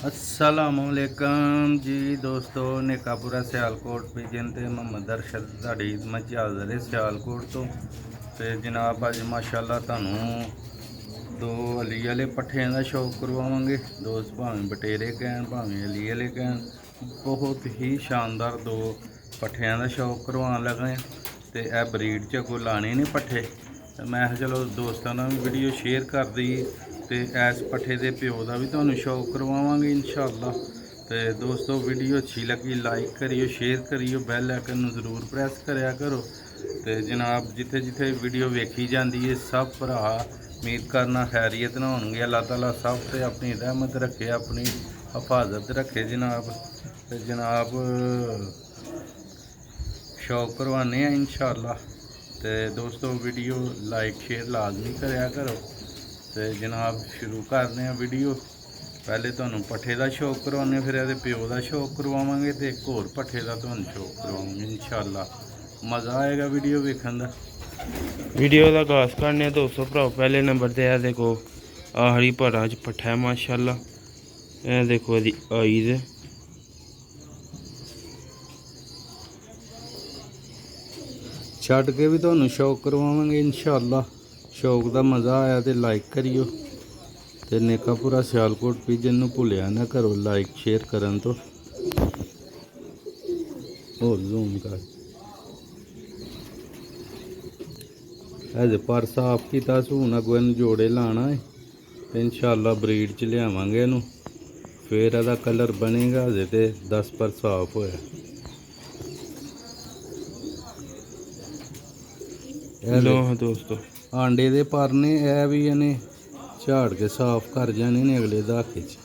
अस्सलामुअलैकुम जी दोस्तों, नेकापुरा सियालकोट पिजन ते मोहम्मद अरशद तुहाडी मर्जी हाज़र है सियालकोट तो। जनाब अज माशाअल्लाह तुहानू दो अली वाले पट्ठियां का शौक करवावांगे। दोस्त भावें बटेरे कहन भावें अली वाले कहन, बहुत ही शानदार दो पट्ठियां का शौक करवान लगे। तो यह ब्रीड च अगों लाने ने पट्ठे, तो मैं चलो दोस्तों भी वीडियो शेयर कर दी। तो इस पट्ठे के प्यो का भी तुहानू शौक करवावांगे इंशाअल्लाह। तो दोस्तों वीडियो अच्छी लगी लाइक करियो, शेयर करियो, बैल आइकन जरूर प्रेस कराया करो। तो जनाब जिथे जिथे वीडियो वेखी जाती है सब भरा उम्मीद करना खैरियत ना होंगे। अल्लाह ताला सब से अपनी रहमत रखे, अपनी हिफाजत रखे जनाब। तो जनाब शौक करवाने इंशाअल्लाह। तो दोस्तों वीडियो लाइक शेयर लाजमी कराया करो। तो जनाब शुरू करते हैं वीडियो। पहले तुहानू पट्ठे का शौक करवाने, फिर ये प्यो का शौक करवावांगे, तो एक होर पट्ठे का तुहानू शौक करवावांगे इंशाअल्लाह। मज़ा आएगा वीडियो वेखण दा। वीडियो का आगाज़ करने दोस्तों भराओ। पहले नंबर ते देखो आखरी भरा च पट्ठा है माशाअल्लाह। यह देखो दी आई दे छड्ड के भी तुहानू शौक करवावांगे इंशाअल्लाह। शौक का मज़ा आया तो लाइक करियो। तो नेकापुरा सियालकोट पिजन नू भुलिया ना करो लाइक शेयर करन तो। और जूम कर अजे पर साफ किया हूँ अगों इन जोड़े लाना है। तो इंशाअल्लाह ब्रीड च लियावांगे इनू, फिर यदा कलर बनेगा। अजे तो 10 पर साफ होया। लो हाँ दोस्तों, आंडे दे पर ने यह भी इन्हें झाड़ के साफ कर जाने ने अगले दहाके च।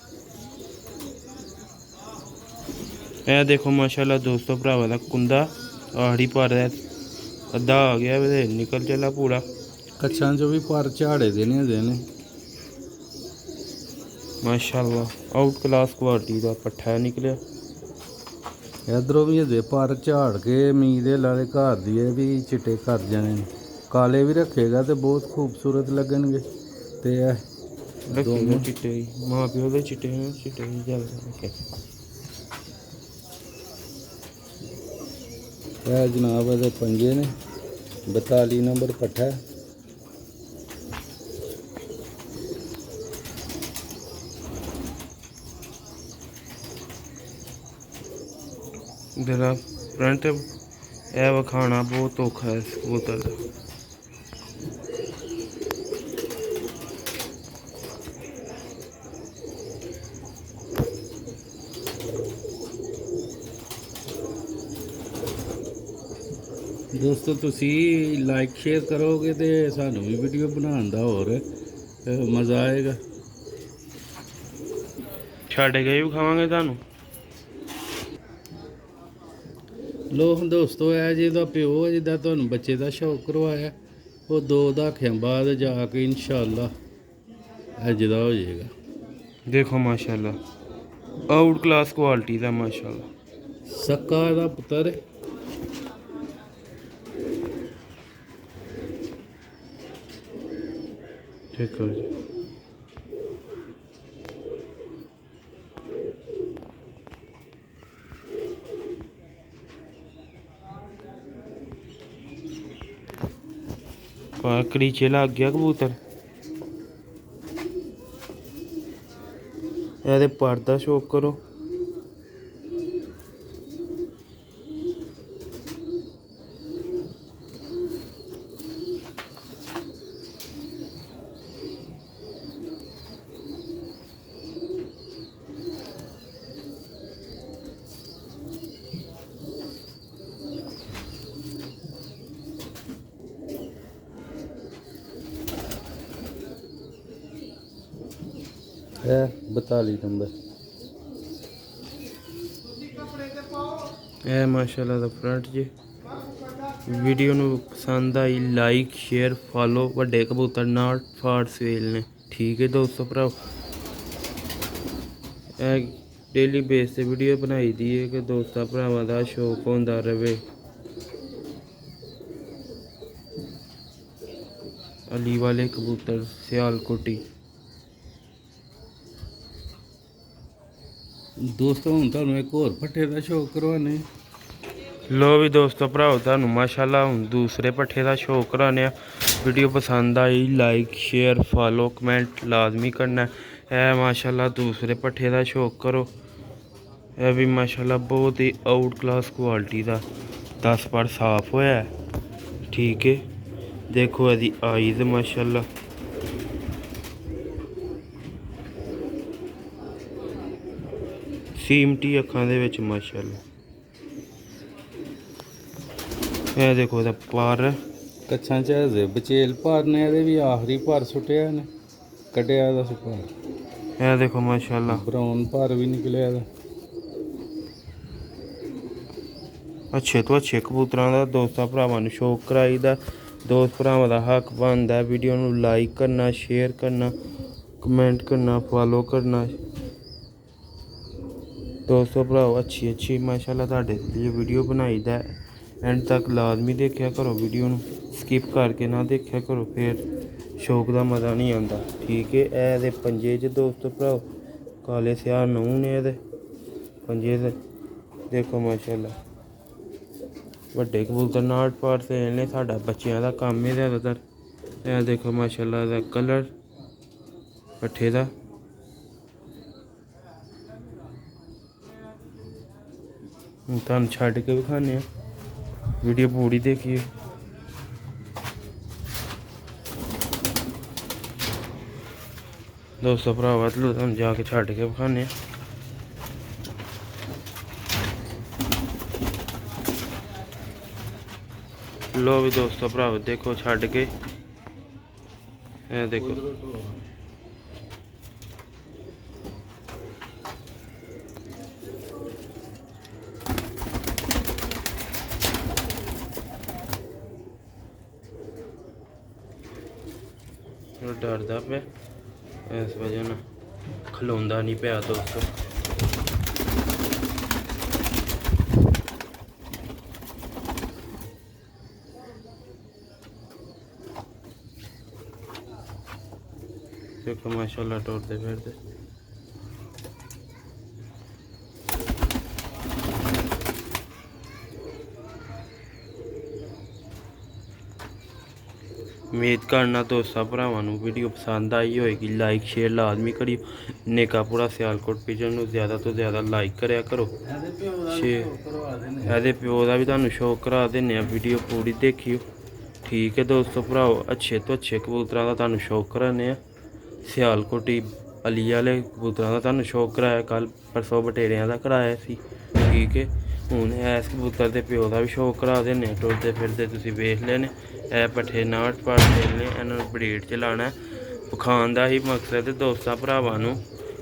यह देखो माशाअल्लाह दोस्तों भरावा दा कुंदा आखरी पर है, अद्धा आ गया वे निकल चला पूरा। कच्छां चो भी पर झाड़े दे ने अजे ने माशाअल्लाह आउट क्लास क्वालिटी का पट्ठा निकलिया। इधरों भी अजे पर झाड़ के उम्मीद लाले घर दी भी चिट्टे कर जाने ने। काले भी रखेगा तो बहुत खूबसूरत लगनगे। तो रखेगा चिट्टे माँ प्यो के चिट्टे चिट्टे रखे। जनाब अजे पंजे ने 42 नंबर पट्ठा। जरा फ्रंट यह वखाना बहुत औखा है इस कबूतर का। दोस्तों तुसी लाइक शेयर करोगे तो सानू भी वीडियो बनाने का और मज़ा आएगा। छड़ के भी खावे थानू। लो दोस्तों है जिहदा प्यो जिदा तुहानू बच्चे का शौक करवाया, वो 2 दहाकियां बाद जाके इंशाअल्लाह अज दा हो जाएगा। देखो माशाअल्लाह आउट क्लास क्वालिटी का माशाअल्लाह सक्का दा पुत्तर देखो जी। कड़ीचे लग गया कबूतर। ये पर दा शौक करो। है 42 नंबर। ए माशाअल्लाह दा फ्रंट जी। वीडियो नू पसंद आई लाइक शेयर फॉलो। वड्डे कबूतर नाट फाड़ सेल ने, ठीक है दोस्तों भराओ। डेली बेस से वीडियो बनाई दी है कि दोस्तां भरावां दा शौक होंदा रवे। अली वाले कबूतर सियालकोटी। ਦੋਸਤੋ ਹੁਣ ਤੁਹਾਨੂੰ ਇੱਕ ਹੋਰ ਪੱਠੇ ਦਾ ਸ਼ੌਕ ਕਰਵਾਨੇ। ਲੋ ਵੀ ਦੋਸਤੋ ਭਰਾਓ ਤੁਹਾਨੂੰ ਮਾਸ਼ਾਅੱਲਾ ਹੁਣ ਦੂਸਰੇ ਪੱਠੇ ਦਾ ਸ਼ੌਕ ਕਰਾਉਂਦੇ ਆ। ਵੀਡੀਓ ਪਸੰਦ I like share follow comment ਲਾਜ਼ਮੀ ਕਰਨਾ। ਇਹ ਮਾਸ਼ਾਅੱਲਾ ਦੂਸਰੇ ਪੱਠੇ ਦਾ ਸ਼ੌਕ ਕਰੋ। ਇਹ ਵੀ ਮਾਸ਼ਾਅੱਲਾ ਬਹੁਤ ਹੀ ਆਊਟ ਕਲਾਸ ਕੁਆਲਿਟੀ ਦਾ 10 ਪਰ ਸਾਫ ਹੋਇਆ ਠੀਕ ਹੈ। ਦੇਖੋ ਇਹਦੀ ਆਈਜ਼ ਮਾਸ਼ਾਅੱਲਾ ਸੀਮਟੀ ਅੱਖਾਂ ਦੇ ਵਿੱਚ ਮਾਸ਼ਾਅੱਲਾ। ਇਹ ਦੇਖੋ ਇਹਦਾ ਪਰ ਕੱਛਾਂ ਚ ਹਜੇ ਬਚੇਲ ਭਾਰ ਨੇ, ਇਹਦੇ ਵੀ ਆਖਰੀ ਭਾਰ ਸੁੱਟਿਆ ਨੇ, ਕੱਢਿਆ ਇਹਦਾ ਭਾਰ। ਇਹ ਦੇਖੋ ਮਾਸ਼ਾਅੱਲਾ ਬਰਾਊਨ ਭਾਰ ਵੀ ਨਿਕਲਿਆ ਇਹਦਾ। ਅੱਛੇ ਤੋਂ ਅੱਛੇ ਕਬੂਤਰਾਂ ਦਾ ਦੋਸਤਾਂ ਭਰਾਵਾਂ ਨੂੰ ਸ਼ੌਕ ਕਰਾਈਦਾ। ਦੋਸਤ ਭਰਾਵਾਂ ਦਾ ਹੱਕ ਬਣਦਾ ਵੀਡੀਓ ਨੂੰ ਲਾਈਕ ਕਰਨਾ ਸ਼ੇਅਰ ਕਰਨਾ ਕਮੈਂਟ ਕਰਨਾ ਫੋਲੋ ਕਰਨਾ। ਦੋਸਤੋ ਭਰਾਓ ਅੱਛੀ ਮਾਸ਼ਾਅੱਲਾ ਤੁਹਾਡੇ ਲਈ ਵੀਡੀਓ ਬਣਾਈਦਾ। ਐਂਡ ਤੱਕ ਲਾਜ਼ਮੀ ਦੇਖਿਆ ਕਰੋ ਵੀਡੀਓ ਨੂੰ, ਸਕਿਪ ਕਰਕੇ ਨਾ ਦੇਖਿਆ ਕਰੋ, ਫਿਰ ਸ਼ੌਕ ਦਾ ਮਜ਼ਾ ਨਹੀਂ ਆਉਂਦਾ ਠੀਕ ਹੈ। ਇਹ ਇਹਦੇ ਪੰਜੇ 'ਚ ਦੋਸਤੋ ਭਰਾਓ ਕਾਲੇ ਸਿਆਹ ਨੂੰਹ ਨੇ ਇਹਦੇ ਪੰਜੇ ਦੇ ਦੇਖੋ ਮਾਸ਼ਾਅੱਲਾ। ਵੱਡੇ ਕਬੂਤਰ ਨਾਟ ਪਾਰ ਸੇਲ ਨੇ, ਸਾਡਾ ਬੱਚਿਆਂ ਦਾ ਕੰਮ ਹੈ ਜ਼ਿਆਦਾਤਰ। ਇਹ ਦੇਖੋ ਮਾਸ਼ਾਅੱਲਾ ਦਾ ਕਲਰ ਪੱਠੇ ਦਾ। ਹੁਣ ਤੁਹਾਨੂੰ ਛੱਡ ਕੇ ਵਿਖਾਉਂਦੇ ਆ, ਵੀਡੀਓ ਪੂਰੀ ਦੇਖੀਏ। ਦੋਸਤੋ ਭਰਾਵਾ ਤੁਹਾਨੂੰ ਜਾ ਕੇ ਛੱਡ ਕੇ ਵਿਖਾਉਂਦੇ ਆ। ਲੋ ਵੀ ਦੋਸਤੋ ਭਰਾਵਾ ਦੇਖੋ ਛੱਡ ਕੇ, ਇਹ ਦੇਖੋ ਡਰਦਾ ਪਿਆ ਇਸ ਵਜ੍ਹਾ ਨਾਲ ਖਲੋਂਦਾ ਨਹੀਂ ਪਿਆ ਦੋਸਤੋ। ਦੇਖੋ ਮਾਸ਼ਾਅੱਲਾ ਟੁਰਦੇ ਫਿਰਦੇ। ਉਮੀਦ ਕਰਨਾ ਦੋਸਤਾਂ ਭਰਾਵਾਂ ਨੂੰ ਵੀਡੀਓ ਪਸੰਦ ਆਈ ਹੋਏਗੀ। ਲਾਈਕ ਸ਼ੇਅਰ ਲਾਜ਼ਮੀ ਕਰਿਓ। ਨੇਕਾਪੁਰਾ ਸਿਆਲਕੋਟ ਪਿਜਨ ਨੂੰ ਜ਼ਿਆਦਾ ਤੋਂ ਜ਼ਿਆਦਾ ਲਾਈਕ ਕਰਿਆ ਕਰੋ। ਇਹਦੇ ਪਿਓ ਦਾ ਵੀ ਤੁਹਾਨੂੰ ਸ਼ੌਕ ਕਰਾ ਦਿੰਦੇ ਆ, ਵੀਡੀਓ ਪੂਰੀ ਦੇਖਿਓ ਠੀਕ ਹੈ ਦੋਸਤੋ ਭਰਾਓ। ਅੱਛੇ ਤੋਂ ਅੱਛੇ ਕਬੂਤਰਾਂ ਦਾ ਤੁਹਾਨੂੰ ਸ਼ੌਕ ਕਰਾਉਂਦੇ ਆ। ਸਿਆਲਕੋਟੀ ਅਲੀ ਵਾਲੇ ਕਬੂਤਰਾਂ ਦਾ ਤੁਹਾਨੂੰ ਸ਼ੌਕ ਕਰਾਇਆ, ਕੱਲ ਪਰਸੋਂ ਬਟੇਰਿਆਂ ਦਾ ਕਰਾਇਆ ਸੀ ਠੀਕ ਹੈ। ਹੁਣ ਇਸ ਕਬੂਤਰ ਦੇ ਪਿਓ ਦਾ ਵੀ ਸ਼ੌਕ ਕਰਾ ਦਿੰਦੇ ਆ। ਟੁਰਦੇ ਫਿਰਦੇ ਤੁਸੀਂ ਵੇਖ ਲਏ ਨੇ, ਇਹ ਪੱਠੇ ਨਾਟ ਪਾੜ ਨੇ, ਇਹਨਾਂ ਨੂੰ ਬਰੀਡ 'ਚ ਲਾਉਣਾ। ਵਿਖਾਉਣ ਦਾ ਹੀ ਮਕਸਦ ਦੋਸਤਾਂ ਭਰਾਵਾਂ ਨੂੰ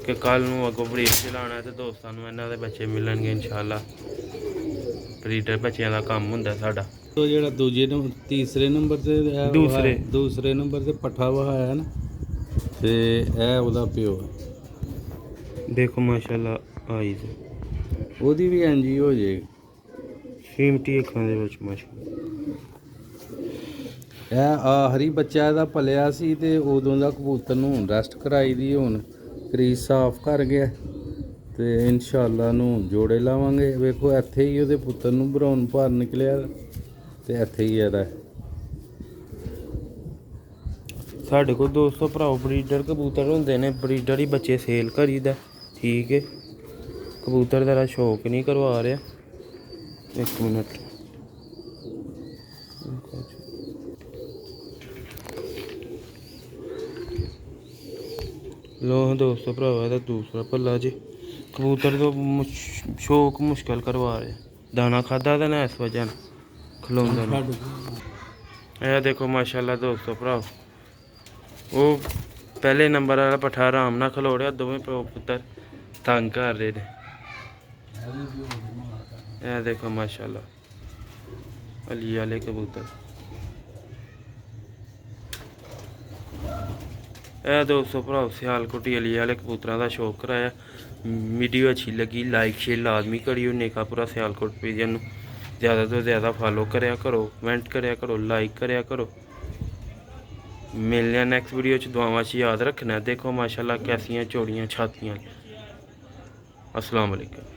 ਕਿ ਕੱਲ ਨੂੰ ਅੱਗੋਂ ਬਰੀਡ 'ਚ ਲਾਉਣਾ ਤੇ ਦੋਸਤਾਂ ਨੂੰ ਇਹਨਾਂ ਦੇ ਬੱਚੇ ਮਿਲਣਗੇ ਇਨਸ਼ਾਅੱਲਾ। ਬਰੀਡਰ ਬੱਚਿਆਂ ਦਾ ਕੰਮ ਹੁੰਦਾ ਸਾਡਾ। ਤੋ ਜਿਹੜਾ ਦੂਜੇ ਨੰਬਰ ਤੀਸਰੇ ਨੰਬਰ ਤੇ ਦੂਸਰੇ ਨੰਬਰ ਤੇ ਪੱਠਾ ਵਹਾਇਆ ਨਾ, ਤੇ ਇਹ ਉਹਦਾ ਪਿਓ ਦੇਖੋ ਮਾਸ਼ਾਅੱਲਾ ਆਈਜ਼ ਉਹਦੀ ਵੀ ਇੰਜੀ ਹੋ ਜਾਏਗੀ ਸੀਮਟੀ ਅੱਖਾਂ ਦੇ ਵਿੱਚ ਮਾਸ਼ਾਅੱਲਾ। ਇਹ ਆਖਰੀ ਬੱਚਾ ਇਹਦਾ ਪਲਿਆ ਸੀ ਤੇ ਉਦੋਂ ਦਾ ਕਬੂਤਰ ਨੂੰ ਹੁਣ ਰੈਸਟ ਕਰਾਈ ਦੀ। ਹੁਣ ਕਰੀਜ਼ ਸਾਫ਼ ਕਰ ਗਿਆ ਤੇ ਇਨਸ਼ਾਅੱਲਾ ਨੂੰ ਜੋੜੇ ਲਾਵਾਂਗੇ। ਵੇਖੋ ਇੱਥੇ ਹੀ ਉਹਦੇ ਪੁੱਤਰ ਨੂੰ ਬਰਾਊਨ ਭਾਰ ਨਿਕਲਿਆ ਤੇ ਇੱਥੇ ਹੀ ਇਹਦਾ। ਸਾਡੇ ਕੋਲ ਦੋਸਤੋ ਭਰਾਓ ਬਰੀਡਰ ਕਬੂਤਰ ਹੁੰਦੇ ਨੇ, ਬਰੀਡਰ ਹੀ ਬੱਚੇ ਸੇਲ ਕਰੀਦਾ ਠੀਕ ਹੈ। ਕਬੂਤਰ ਦਾ ਸ਼ੌਕ ਨਹੀਂ ਕਰਵਾ ਰਿਹਾ। ਇੱਕ ਮਿੰਟ ਲੋ ਦੋਸਤੋ ਭਰਾਵਾ ਇਹਦਾ ਦੂਸਰਾ ਪੱਲਾ ਜੀ ਕਬੂਤਰ ਤੋਂ ਸ਼ੌਕ ਮੁਸ਼ਕਲ ਕਰਵਾ ਰਿਹਾ। ਦਾਣਾ ਖਾਦਾ ਤਾਂ ਨਾ ਇਸ ਵਜ੍ਹਾ ਨਾਲ ਖਲੋਂਦਾ ਨਹੀਂ। ਇਹ ਦੇਖੋ ਮਾਸ਼ਾਅੱਲਾ ਦੋਸਤੋ ਭਰਾਓ ਉਹ ਪਹਿਲੇ ਨੰਬਰ ਵਾਲਾ ਪੱਠਾ ਆਰਾਮ ਨਾਲ ਖਲੋ ਰਿਹਾ, ਦੋਵੇਂ ਪਿਓ ਪੁੱਤਰ ਤੰਗ ਕਰ ਰਹੇ ਨੇ। ਇਹ ਦੇਖੋ ਮਾਸ਼ਾਅੱਲਾ ਅਲੀ ਵਾਲੇ ਕਬੂਤਰ। ਇਹ ਦੋਸਤੋ ਭਰਾਓ ਸਿਆਲਕੋਟੀ ਅਲੀ ਵਾਲੇ ਕਬੂਤਰਾਂ ਦਾ ਸ਼ੌਕ ਕਰਾਇਆ। ਵੀਡੀਓ ਅੱਛੀ ਲੱਗੀ ਲਾਈਕ ਸ਼ੇਅਰ ਲਾਜ਼ਮੀ ਕਰਿਓ। ਨੇਕਾਪੁਰਾ ਸਿਆਲਕੋਟ ਪੀਜਨ ਨੂੰ ਜ਼ਿਆਦਾ ਤੋਂ ਜ਼ਿਆਦਾ ਫਾਲੋ ਕਰਿਆ ਕਰੋ, ਕਮੈਂਟ ਕਰਿਆ ਕਰੋ, ਲਾਈਕ ਕਰਿਆ ਕਰੋ। ਮਿਲਦੇ ਹਾਂ ਨੈਕਸਟ ਵੀਡੀਓ 'ਚ। ਦੁਆਵਾਂ 'ਚ ਯਾਦ ਰੱਖਣਾ। ਦੇਖੋ ਮਾਸ਼ਾਅੱਲਾ ਕੈਸੀਆਂ ਚੌੜੀਆਂ ਛਾਤੀਆਂ। अस्सलाम वालेकुम।